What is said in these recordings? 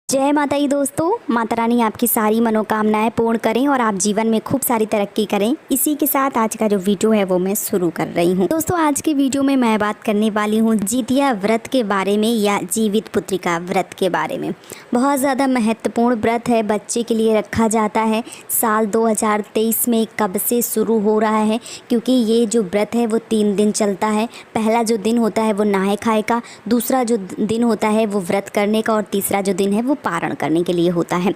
जय माता दी दोस्तों। माता रानी आपकी सारी मनोकामनाएं पूर्ण करें और आप जीवन में खूब सारी तरक्की करें। इसी के साथ आज का जो वीडियो है वो मैं शुरू कर रही हूँ। दोस्तों आज की वीडियो में मैं बात करने वाली हूँ जितिया व्रत के बारे में या जीवित पुत्रिका व्रत के बारे में। बहुत ज़्यादा महत्वपूर्ण व्रत है, बच्चे के लिए रखा जाता है। साल 2023 में कब से शुरू हो रहा है, क्योंकि ये जो व्रत है वो 3 दिन चलता है। पहला जो दिन होता है वो नहाए खाए का, दूसरा जो दिन होता है वो व्रत करने का और तीसरा जो दिन है वो पारण करने के लिए होता है।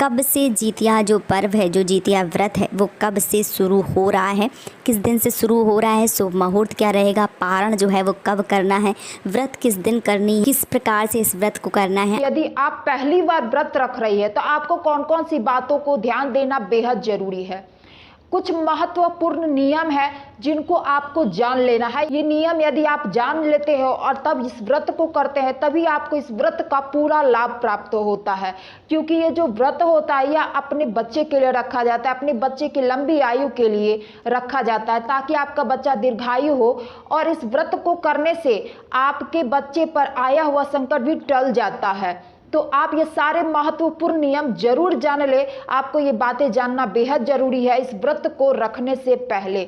कब से जितिया जो पर्व है, जो जितिया व्रत है वो कब से शुरू हो रहा है, किस दिन से शुरू हो रहा है, शुभ मुहूर्त क्या रहेगा, पारण जो है वो कब करना है, व्रत किस दिन करनी, किस प्रकार से इस व्रत को करना है। यदि आप पहली बार व्रत रख रही है तो आपको कौन कौन सी बातों को ध्यान देना बेहद जरूरी है। कुछ महत्वपूर्ण नियम है जिनको आपको जान लेना है। ये नियम यदि आप जान लेते हो और तब इस व्रत को करते हैं तभी आपको इस व्रत का पूरा लाभ प्राप्त होता है। क्योंकि ये जो व्रत होता है यह अपने बच्चे के लिए रखा जाता है, अपने बच्चे की लंबी आयु के लिए रखा जाता है, ताकि आपका बच्चा दीर्घायु हो। और इस व्रत को करने से आपके बच्चे पर आया हुआ संकट भी टल जाता है। तो आप ये सारे महत्वपूर्ण नियम जरूर जान ले। आपको ये बातें जानना बेहद जरूरी है इस व्रत को रखने से पहले।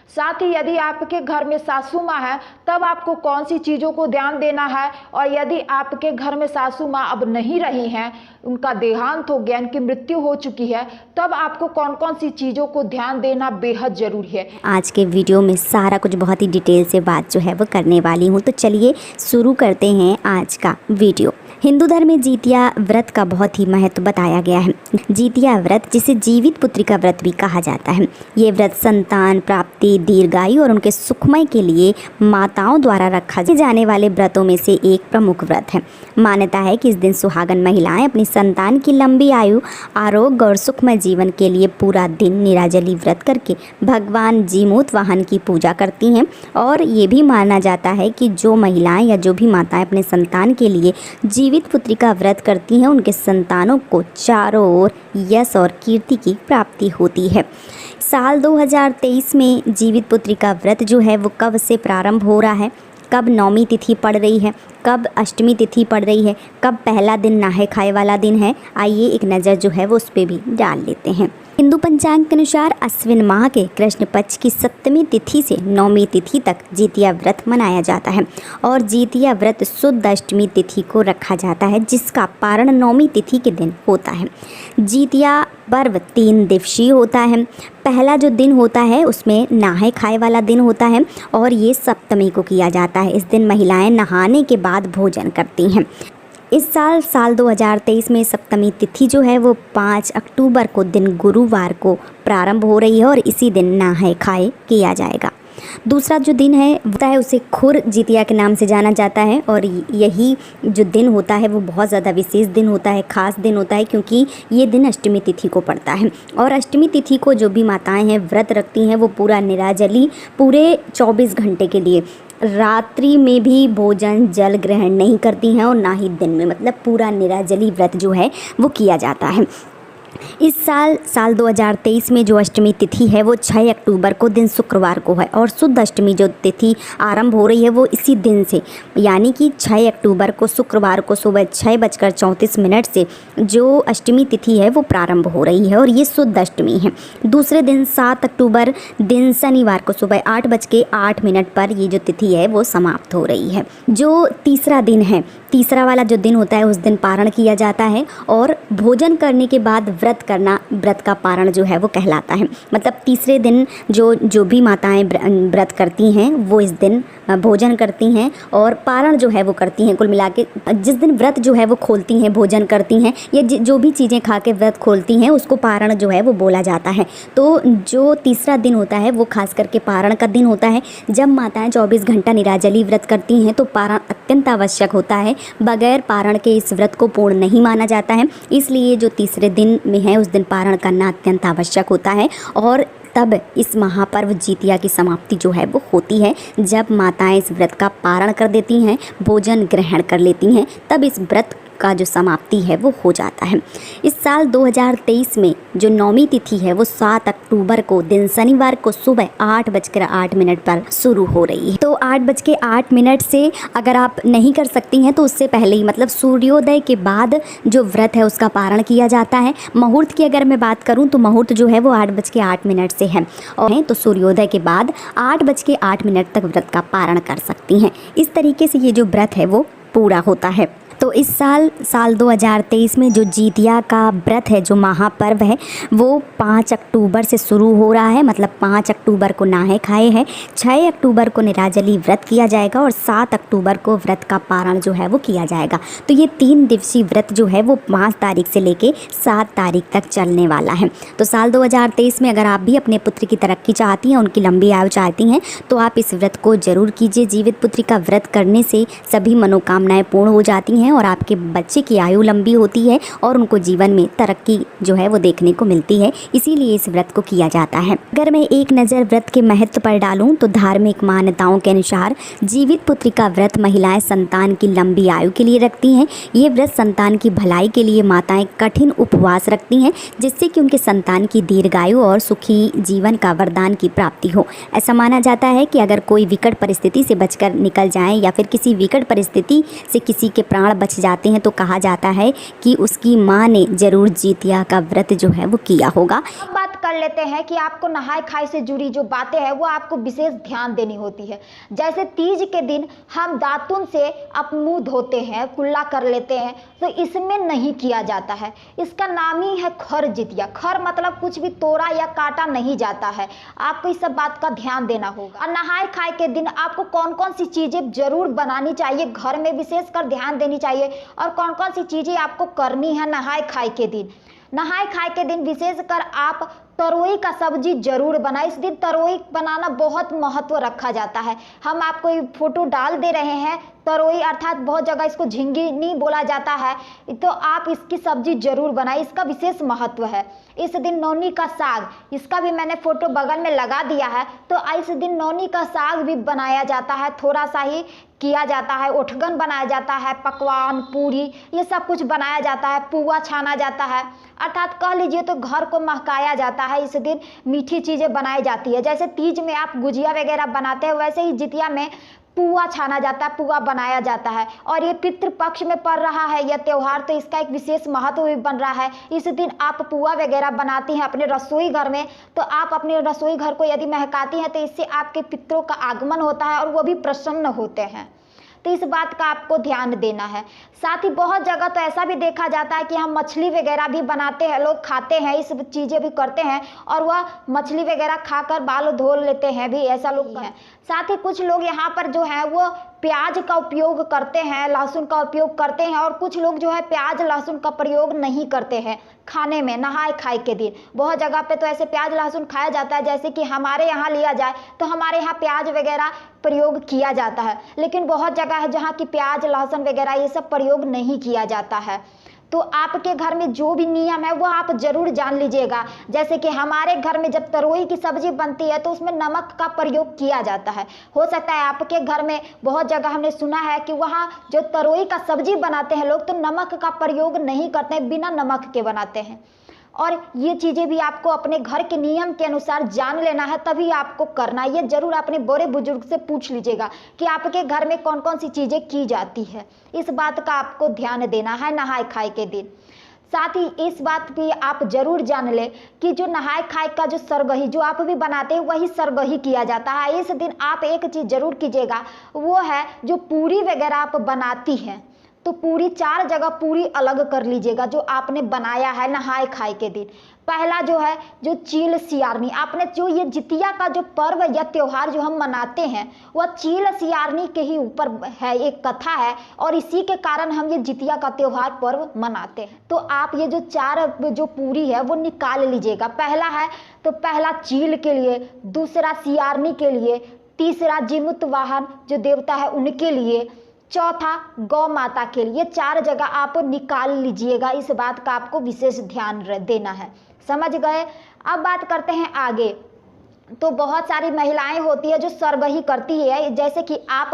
साथ ही यदि आपके घर में सासू माँ है तब आपको कौन सी चीज़ों को ध्यान देना है, और यदि आपके घर में सासू माँ अब नहीं रही हैं, उनका देहांत हो गया, उनकी मृत्यु हो चुकी है, तब आपको कौन कौन सी चीज़ों को ध्यान देना बेहद जरूरी है। आज के वीडियो में सारा कुछ बहुत ही डिटेल से बात जो है वो करने वाली हूँ। तो चलिए शुरू करते हैं आज का वीडियो। हिंदू धर्म में जितिया व्रत का बहुत ही महत्व बताया गया है। जितिया व्रत, जिसे जीवित पुत्रिका व्रत भी कहा जाता है, ये व्रत संतान प्राप्ति, दीर्घायु और उनके सुखमय के लिए माताओं द्वारा रखा जाने वाले व्रतों में से एक प्रमुख व्रत है। मान्यता है कि इस दिन सुहागन महिलाएं अपनी संतान की लंबी आयु, आरोग्य और सुखमय जीवन के लिए पूरा दिन निराजली व्रत करके भगवान जीमूत वाहन की पूजा करती हैं। और ये भी माना जाता है कि जो महिलाएं या जो भी माताएं अपने संतान के लिए जीवित पुत्रिका व्रत करती हैं, उनके संतानों को चारों ओर यश और कीर्ति की प्राप्ति होती है। साल 2023 में जीवित पुत्रिका व्रत जो है वो कब से प्रारंभ हो रहा है, कब नौमी तिथि पड़ रही है, कब अष्टमी तिथि पड़ रही है, कब पहला दिन नहाए खाए वाला दिन है, आइए एक नज़र जो है वो उस पर भी डाल लेते हैं। हिंदू पंचांग के अनुसार अश्विन माह के कृष्ण पक्ष की 7वीं तिथि से 9वीं तिथि तक जितिया व्रत मनाया जाता है। और जितिया व्रत शुद्ध अष्टमी तिथि को रखा जाता है, जिसका पारण 9वीं तिथि के दिन होता है। जितिया पर्व 3 दिवसीय होता है। पहला जो दिन होता है उसमें नहाए खाए वाला दिन होता है और ये सप्तमी को किया जाता है। इस दिन महिलाएं नहाने के बाद भोजन करती हैं। इस साल 2023 में सप्तमी तिथि जो है वो 5 अक्टूबर को दिन गुरुवार को प्रारंभ हो रही है और इसी दिन नहाए खाए किया जाएगा। दूसरा जो दिन है उसे खुर जितिया के नाम से जाना जाता है। और यही जो दिन होता है वो बहुत ज़्यादा विशेष दिन होता है, खास दिन होता है, क्योंकि ये दिन अष्टमी तिथि को पड़ता है। और अष्टमी तिथि को जो भी माताएं हैं व्रत रखती हैं वो पूरा निराजली पूरे 24 घंटे के लिए रात्रि में भी भोजन जल ग्रहण नहीं करती हैं और ना ही दिन में, मतलब पूरा निराजली व्रत जो है वो किया जाता है। इस साल 2023 में जो अष्टमी तिथि है वो 6 अक्टूबर को दिन शुक्रवार को है और शुद्ध अष्टमी जो तिथि आरंभ हो रही है वो इसी दिन से, यानी कि 6 अक्टूबर को शुक्रवार को सुबह 6:34 से जो अष्टमी तिथि है वो प्रारंभ हो रही है और ये शुद्ध अष्टमी है। दूसरे दिन 7 अक्टूबर दिन शनिवार को सुबह 8:08 पर ये जो तिथि है वो समाप्त हो रही है। जो तीसरा दिन है, तीसरा वाला जो दिन होता है उस दिन पारण किया जाता है और भोजन करने के बाद व्रत करना, व्रत का पारण जो है वो कहलाता है। मतलब तीसरे दिन जो भी माताएं व्रत करती हैं वो इस दिन भोजन करती हैं और पारण जो है वो करती हैं। कुल मिला के जिस दिन व्रत जो है वो खोलती हैं, भोजन करती हैं या जो भी चीज़ें खा के व्रत खोलती हैं उसको पारण जो है वो बोला जाता है। तो जो तीसरा दिन होता है वो खास करके पारण का दिन होता है। जब माताएं 24 घंटा निराजली व्रत करती हैं तो पारण अत्यंत आवश्यक होता है। बगैर पारण के इस व्रत को पूर्ण नहीं माना जाता है, इसलिए जो तीसरे दिन में है उस दिन पारण करना अत्यंत आवश्यक होता है। और तब इस महापर्व जितिया की समाप्ति जो है वो होती है जब माताएं इस व्रत का पारण कर देती हैं, भोजन ग्रहण कर लेती हैं, तब इस व्रत का जो समाप्ति है वो हो जाता है। इस साल 2023 में जो 9वीं तिथि है वो 7 अक्टूबर को दिन शनिवार को सुबह 8:08 पर शुरू हो रही है। तो 8:08 से अगर आप नहीं कर सकती हैं तो उससे पहले ही, मतलब सूर्योदय के बाद जो व्रत है उसका पारण किया जाता है। मुहूर्त की अगर मैं बात करूं तो मुहूर्त जो है वो 8:08 से है, और तो सूर्योदय के बाद 8:08 तक व्रत का पारण कर सकती हैं। इस तरीके से ये जो व्रत है वो पूरा होता है। तो इस साल 2023 में जो जितिया का व्रत है, जो महापर्व है, वो 5 अक्टूबर से शुरू हो रहा है। मतलब 5 अक्टूबर को नहाए खाए है, 6 अक्टूबर को निराजली व्रत किया जाएगा और 7 अक्टूबर को व्रत का पारण जो है वो किया जाएगा। तो ये 3 दिवसीय व्रत जो है वो 5 तारीख से लेके 7 तारीख तक चलने वाला है। तो साल 2023 में अगर आप भी अपने पुत्र की तरक्की चाहती हैं, उनकी लंबी आयु चाहती हैं, तो आप इस व्रत को जरूर कीजिए। जीवित पुत्री का व्रत करने से सभी मनोकामनाएं पूर्ण हो जाती हैं और आपके बच्चे की आयु लंबी होती है और उनको जीवन में तरक्की जो है वो देखने को मिलती है। इसीलिए इस व्रत को किया जाता है। अगर मैं एक नज़र व्रत के महत्व पर डालूं तो धार्मिक मान्यताओं के अनुसार जीवित पुत्री का व्रत महिलाएं संतान की लंबी आयु के लिए रखती हैं। ये व्रत संतान की भलाई के लिए माताएं कठिन उपवास रखती हैं, जिससे कि उनके संतान की दीर्घायु और सुखी जीवन का वरदान की प्राप्ति हो। ऐसा माना जाता है कि अगर कोई विकट परिस्थिति से बचकर निकल जाए या फिर किसी विकट परिस्थिति से किसी के प्राण बच जाते हैं तो कहा जाता है कि उसकी माँ ने जरूर जितिया का व्रत जो है वो किया होगा। अब बात कर लेते हैं कि आपको नहाय खाए से जुड़ी जो बातें हैं वो आपको विशेष ध्यान देनी होती है। जैसे तीज के दिन हम दातुन से अपना मुंह धोते हैं, कुल्ला कर लेते हैं, तो इसमें नहीं किया जाता है। इसका नाम ही है खर जितिया। खर मतलब कुछ भी तोड़ा या काटा नहीं जाता है। आपको इस सब बात का ध्यान देना होगा। और नहाय खाए के दिन आपको कौन कौन सी चीजें जरूर बनानी चाहिए, घर में विशेषकर ध्यान देनी चाहिए, और कौन कौन सी चीजें आपको करनी है नहाय खाए के दिन। नहाय खाए के दिन विशेषकर आप तरोई का सब्जी जरूर बनाएं। इस दिन तरोई बनाना बहुत महत्व रखा जाता है। हम आपको ये फोटो डाल दे रहे हैं। तरोई अर्थात बहुत जगह इसको झिंगनी बोला जाता है, तो आप इसकी सब्जी जरूर बनाएं। इसका विशेष महत्व है। इस दिन नौनी का साग, इसका भी मैंने फोटो बगल में लगा दिया है। तो इस दिन नौनी का साग भी बनाया जाता है, थोड़ा सा ही किया जाता है। ओठगन बनाया जाता है, पकवान पूरी ये सब कुछ बनाया जाता है, पुआ छाना जाता है, अर्थात कह लीजिए तो घर को महकाया जाता है। इस दिन मीठी चीज़ें बनाई जाती है। जैसे तीज में आप गुजिया वगैरह बनाते हैं, वैसे ही जितिया में पुआ छाना जाता है, पुआ बनाया जाता है। और ये पितृ पक्ष में पड़ रहा है यह त्यौहार, तो इसका एक विशेष महत्व भी बन रहा है। इस दिन आप पुआ वगैरह बनाती हैं अपने रसोई घर में, तो आप अपने रसोई घर को यदि महकाती हैं तो इससे आपके पितरों का आगमन होता है और वो भी प्रसन्न होते हैं। तो इस बात का आपको ध्यान देना है। साथ ही बहुत जगह तो ऐसा भी देखा जाता है कि हम मछली वगैरह भी बनाते हैं, लोग खाते हैं, इस चीज़ें भी करते हैं, और वह मछली वगैरह खाकर बाल धो लेते हैं भी, ऐसा लोग हैं। साथ ही कुछ लोग यहाँ पर जो है वो प्याज का उपयोग करते हैं, लहसुन का उपयोग करते हैं, और कुछ लोग जो है प्याज लहसुन का प्रयोग नहीं करते हैं खाने में नहाय खाए के दिन। बहुत जगह पे तो ऐसे प्याज लहसुन खाया जाता है, जैसे कि हमारे यहाँ लिया जाए तो हमारे यहाँ प्याज वगैरह प्रयोग किया जाता है, लेकिन बहुत जगह है जहाँ की प्याज लहसुन वगैरह ये सब प्रयोग नहीं किया जाता है। तो आपके घर में जो भी नियम है वो आप जरूर जान लीजिएगा। जैसे कि हमारे घर में जब तरोई की सब्जी बनती है तो उसमें नमक का प्रयोग किया जाता है। हो सकता है आपके घर में, बहुत जगह हमने सुना है कि वहाँ जो तरोई का सब्जी बनाते हैं लोग, तो नमक का प्रयोग नहीं करते हैं, बिना नमक के बनाते हैं। और ये चीज़ें भी आपको अपने घर के नियम के अनुसार जान लेना है, तभी आपको करना है। ये जरूर अपने बड़े बुजुर्ग से पूछ लीजिएगा कि आपके घर में कौन कौन सी चीज़ें की जाती है। इस बात का आपको ध्यान देना है नहाय खाए के दिन। साथ ही इस बात भी आप जरूर जान ले कि जो नहाय खाए का जो सरगही जो आप भी बनाते हैं वही सरगही किया जाता है। इस दिन आप एक चीज़ जरूर कीजिएगा, वो है जो पूरी वगैरह आप बनाती हैं तो पूरी 4 जगह पूरी अलग कर लीजिएगा जो आपने बनाया है नहाय खाए के दिन। पहला जो है जो चील सियारनी, आपने जो ये जितिया का जो पर्व या त्यौहार जो हम मनाते हैं वह चील सियारनी के ही ऊपर है, एक कथा है, और इसी के कारण हम ये जितिया का त्यौहार पर्व मनाते हैं। तो आप ये जो 4 जो पूरी है वो निकाल लीजिएगा। पहला है तो पहला चील के लिए, दूसरा सियारनी के लिए, तीसरा जीमुत वाहन जो देवता है उनके लिए, चौथा गौ माता के लिए। 4 जगह आप निकाल लीजिएगा। इस बात का आपको विशेष ध्यान देना है। समझ गए। अब बात करते हैं आगे तो बहुत सारी महिलाएं होती है जो सरगही करती है, जैसे कि आप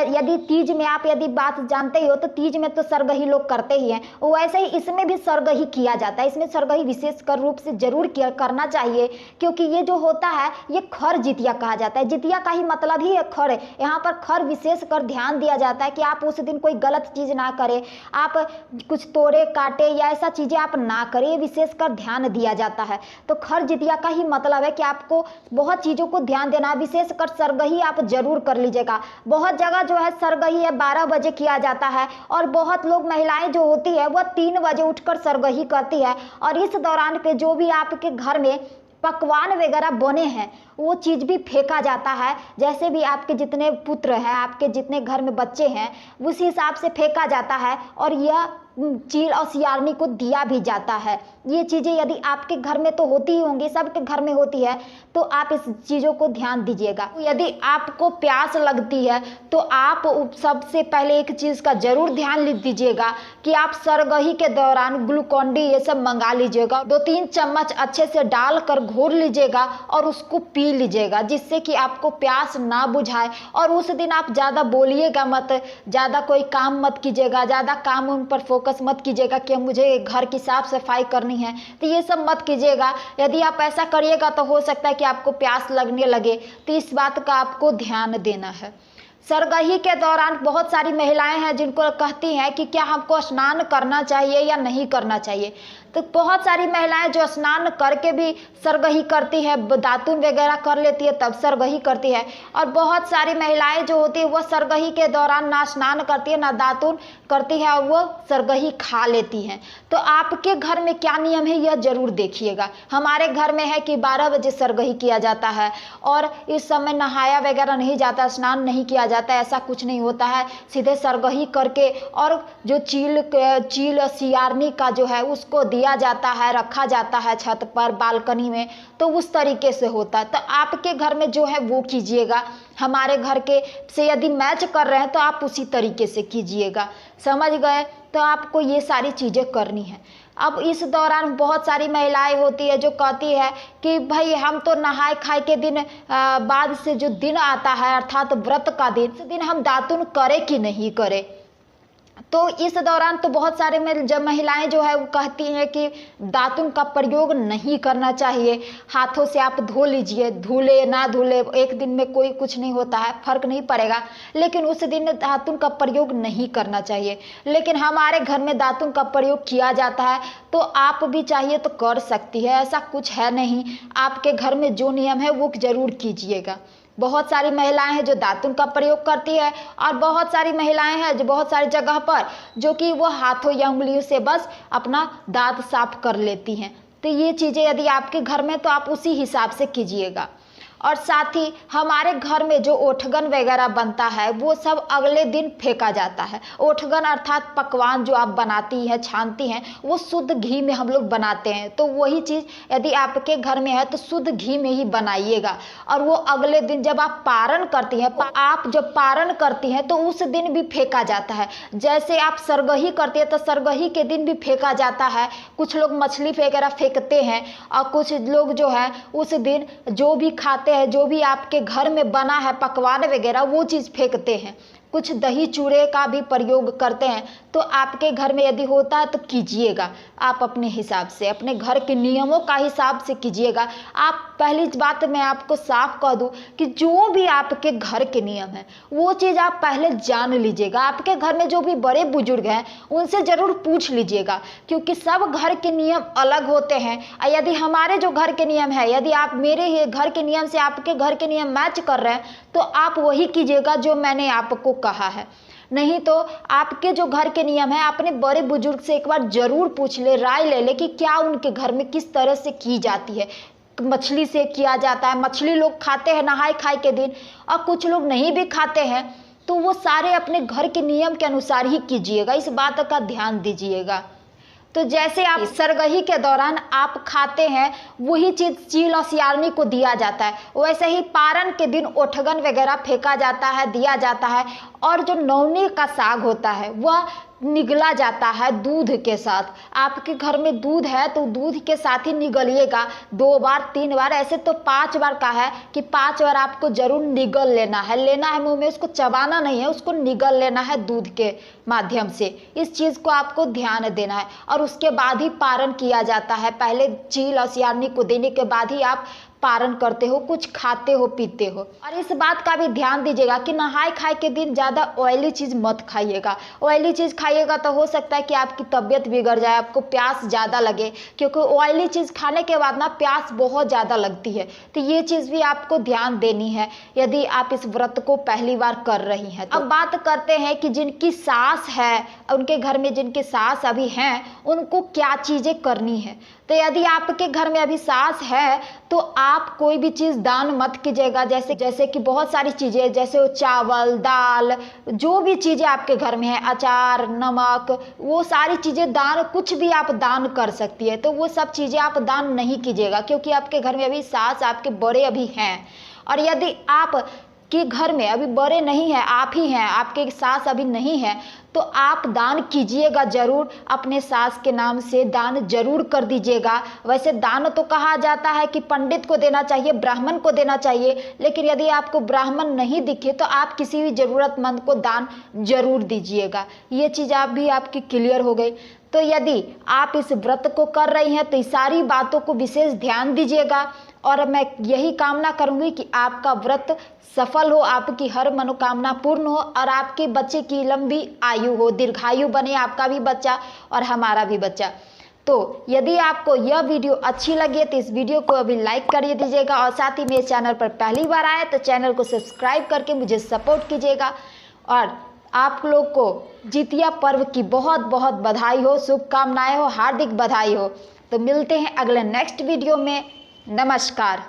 यदि तीज में आप यदि बात जानते ही हो तो तीज में तो सरगही लोग करते ही हैं, वैसे ही इसमें भी सरगही किया जाता है। इसमें सरगही विशेषकर रूप से जरूर करना चाहिए, क्योंकि ये जो होता है ये खर जितिया कहा जाता है। जितिया का ही मतलब ही है खर है। यहाँ पर खर विशेष कर ध्यान दिया जाता है कि आप उस दिन कोई गलत चीज ना करें, आप कुछ तोड़े काटे या ऐसा चीजें आप ना करें, ये विशेष कर ध्यान दिया जाता है। तो खर जितिया का ही मतलब है कि आपको बहुत चीजों को ध्यान देना है, विशेषकर सरगही आप जरूर कर लीजिएगा। बहुत जगह जो है सरगही है 12 बजे किया जाता है, और बहुत लोग महिलाएं जो होती है वह 3 बजे उठकर सरगही करती है। और इस दौरान पे जो भी आपके घर में पकवान वगैरह बने हैं वो चीज़ भी फेंका जाता है। जैसे भी आपके जितने पुत्र हैं, आपके जितने घर में बच्चे हैं, उस हिसाब से फेंका जाता है। और यह चील और सियारनी को दिया भी जाता है। ये चीज़ें यदि आपके घर में तो होती ही होंगी, सबके घर में होती है, तो आप इस चीज़ों को ध्यान दीजिएगा। यदि आपको प्यास लगती है तो आप सबसे पहले एक चीज़ का जरूर ध्यान दीजिएगा कि आप सरगही के दौरान ग्लूकॉन डी ये सब मंगा लीजिएगा। 2-3 चम्मच अच्छे से डालकर घोल लीजिएगा और उसको पी लीजिएगा, जिससे कि आपको प्यास ना बुझाए। और उस दिन आप ज़्यादा बोलिएगा मत, ज़्यादा कोई काम मत कीजिएगा, ज़्यादा काम उन पर फोकस मत कीजिएगा कि मुझे घर की साफ सफाई करनी है, तो ये सब मत कीजिएगा। यदि आप ऐसा करिएगा तो हो सकता है कि आपको प्यास लगने लगे, तो इस बात का आपको ध्यान देना है। सरगही के दौरान बहुत सारी महिलाएं हैं जिनको कहती हैं कि क्या हमको स्नान करना चाहिए या नहीं करना चाहिए। तो बहुत सारी महिलाएं जो स्नान करके भी सरगही करती है, दातुन वगैरह कर लेती है तब सरगही करती है। और बहुत सारी महिलाएं जो होती है वह सरगही के दौरान ना स्नान करती है ना दातुन करती है, और वो सरगही खा लेती हैं। तो आपके घर में क्या नियम है यह जरूर देखिएगा। हमारे घर में है कि 12 बजे सरगही किया जाता है, और इस समय नहाया वगैरह नहीं जाता, स्नान नहीं किया जाता, ऐसा कुछ नहीं होता है। सीधे सरगही करके और जो चील सियारनी का जो है उसको दिया जाता है, रखा जाता है छत पर बालकनी में, तो उस तरीके से होता है। तो आपके घर में जो है वो कीजिएगा। हमारे घर के से यदि मैच कर रहे हैं तो आप उसी तरीके से कीजिएगा, समझ गए। तो आपको ये सारी चीज़ें करनी है। अब इस दौरान बहुत सारी महिलाएं होती है जो कहती है कि भाई हम तो नहाए खाए के दिन बाद से जो दिन आता है अर्थात व्रत का दिन, इस दिन हम दातुन करें कि नहीं करें। तो इस दौरान तो बहुत सारे में जब महिलाएं जो है वो कहती हैं कि दातुन का प्रयोग नहीं करना चाहिए, हाथों से आप धो लीजिए, धुले ना धुले एक दिन में कोई कुछ नहीं होता है, फर्क नहीं पड़ेगा, लेकिन उस दिन दातुन का प्रयोग नहीं करना चाहिए। लेकिन हमारे घर में दातुन का प्रयोग किया जाता है, तो आप भी चाहिए तो कर सकती है, ऐसा कुछ है नहीं। आपके घर में जो नियम है वो जरूर कीजिएगा। बहुत सारी महिलाएं हैं जो दातुन का प्रयोग करती है, और बहुत सारी महिलाएं हैं जो बहुत सारी जगह पर जो कि वो हाथों या उंगलियों से बस अपना दांत साफ कर लेती हैं। तो ये चीज़ें यदि आपके घर में तो आप उसी हिसाब से कीजिएगा। और साथ ही हमारे घर में जो ओठगन वगैरह बनता है वो सब अगले दिन फेंका जाता है। ओठगन अर्थात पकवान जो आप बनाती हैं छानती हैं वो शुद्ध घी में हम लोग बनाते हैं, तो वही चीज़ यदि आपके घर में है तो शुद्ध घी में ही बनाइएगा। और वो अगले दिन जब आप पारण करती हैं, आप जब पारण करती हैं तो उस दिन भी फेंका जाता है। जैसे आप सरगही करती हैं तो सरगही के दिन भी फेंका जाता है। कुछ लोग मछली वगैरह फेंकते हैं, और कुछ लोग जो है उस दिन जो भी खाते हैं, जो भी आपके घर में बना है पकवान वगैरह वो चीज़ फेंकते हैं। कुछ दही चूड़े का भी प्रयोग करते हैं। तो आपके घर में यदि होता है तो कीजिएगा, आप अपने हिसाब से, अपने घर के नियमों का हिसाब से कीजिएगा। आप पहली बात मैं आपको साफ कह दूं कि जो भी आपके घर के नियम है वो चीज़ आप पहले जान लीजिएगा। आपके घर में जो भी बड़े बुजुर्ग हैं उनसे ज़रूर पूछ लीजिएगा, क्योंकि सब घर के नियम अलग होते हैं। यदि हमारे जो घर के नियम है, यदि आप मेरे घर के नियम से आपके घर के नियम मैच कर रहे हैं तो आप वही कीजिएगा जो मैंने आपको कहा है। नहीं तो आपके जो घर के नियम है अपने बड़े बुजुर्ग से एक बार जरूर पूछ ले, राय ले ले कि क्या उनके घर में किस तरह से की जाती है। मछली से किया जाता है, मछली लोग खाते हैं नहाए खाए के दिन, और कुछ लोग नहीं भी खाते हैं, तो वो सारे अपने घर के नियम के अनुसार ही कीजिएगा, इस बात का ध्यान दीजिएगा। तो जैसे आप सरगही के दौरान आप खाते हैं वही चीज़ चील और सियारनी को दिया जाता है, वैसे ही पारण के दिन ओठगन वगैरह फेंका जाता है, दिया जाता है। और जो नौनी का साग होता है वह निगला जाता है दूध के साथ। आपके घर में दूध है तो दूध के साथ ही निगलिएगा 2 बार 3 बार, ऐसे तो 5 बार का है कि 5 बार आपको जरूर निगल लेना है मुंह में, उसको चबाना नहीं है, उसको निगल लेना है दूध के माध्यम से। इस चीज़ को आपको ध्यान देना है और उसके बाद ही पारण किया जाता है। पहले चील और सियारनी को देने के बाद ही आप पारण करते हो, कुछ खाते हो पीते हो। और इस बात का भी ध्यान दीजिएगा कि नहाय खाए के दिन ज़्यादा ऑयली चीज़ मत खाइएगा। ऑयली चीज़ खाइएगा तो हो सकता है कि आपकी तबीयत बिगड़ जाए, आपको प्यास ज़्यादा लगे, क्योंकि ऑयली चीज़ खाने के बाद ना प्यास बहुत ज़्यादा लगती है। तो ये चीज़ भी आपको ध्यान देनी है यदि आप इस व्रत को पहली बार कर रही हैं। अब बात करते हैं कि जिनकी सास है, उनके घर में जिनकी सास अभी हैं, उनको क्या चीज़ें करनी है। तो यदि आपके घर में अभी सास है तो आप कोई भी चीज़ दान मत कीजिएगा। जैसे कि बहुत सारी चीज़ें, जैसे वो चावल, दाल, जो भी चीज़ें आपके घर में है, अचार, नमक, वो सारी चीज़ें दान, कुछ भी आप दान कर सकती है। तो वो सब चीज़ें आप दान नहीं कीजिएगा, क्योंकि आपके घर में अभी सास, आपके बड़े अभी हैं। और यदि आप के घर में अभी बड़े नहीं हैं, आप ही हैं, आपके सास अभी नहीं है, तो आप दान कीजिएगा जरूर। अपने सास के नाम से दान जरूर कर दीजिएगा। वैसे दान तो कहा जाता है कि पंडित को देना चाहिए, ब्राह्मण को देना चाहिए, लेकिन यदि आपको ब्राह्मण नहीं दिखे तो आप किसी भी ज़रूरतमंद को दान जरूर दीजिएगा। ये चीज़ आप भी आपकी क्लियर हो गई। तो यदि आप इस व्रत को कर रही हैं तो इस सारी बातों को विशेष ध्यान दीजिएगा और मैं यही कामना करूंगी कि आपका व्रत सफल हो, आपकी हर मनोकामना पूर्ण हो और आपके बच्चे की लंबी आयु हो, दीर्घायु बने आपका भी बच्चा और हमारा भी बच्चा। तो यदि आपको यह वीडियो अच्छी लगी तो इस वीडियो को अभी लाइक कर दीजिएगा और साथ ही मेरे चैनल पर पहली बार आए तो चैनल को सब्सक्राइब करके मुझे सपोर्ट कीजिएगा। और आप लोग को जितिया पर्व की बहुत बहुत बधाई हो, शुभकामनाएं हो, हार्दिक बधाई हो। तो मिलते हैं अगले नेक्स्ट वीडियो में। नमस्कार।